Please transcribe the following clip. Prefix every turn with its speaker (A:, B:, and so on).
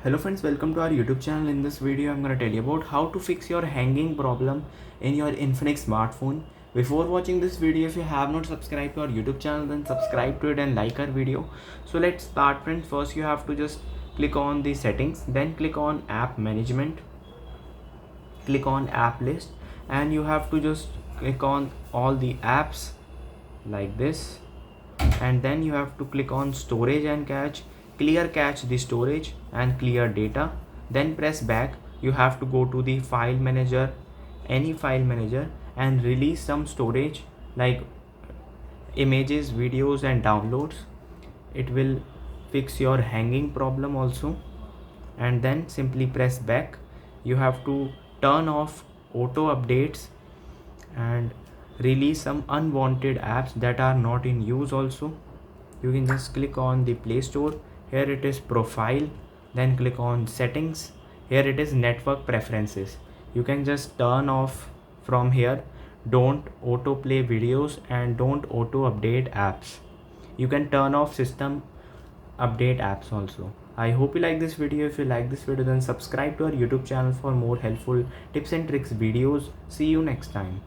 A: Hello friends, welcome to our YouTube channel. In this video I'm going to tell you about how to fix your hanging problem in your Infinix smartphone. Before watching this video, if you have not subscribed to our YouTube channel, then subscribe to it and like our video. So let's start friends. First you have to just click on the settings, then click on app management, click on app list, and you have to just click on all the apps like this, and then you have to click on storage and cache, clear cache the storage and clear data, then press back. You have to go to the file manager, any file manager, and release some storage like images, videos and downloads. It will fix your hanging problem also. And then simply press back. You have to turn off auto updates and release some unwanted apps that are not in use also. You can just click on the Play Store. Here it is profile, then click on settings. Here it is network preferences. You can just turn off from here, don't auto play videos and don't auto update apps. You can turn off system update apps also. I hope you like this video. If you like this video, then subscribe to our YouTube channel for more helpful tips and tricks videos. See you next time.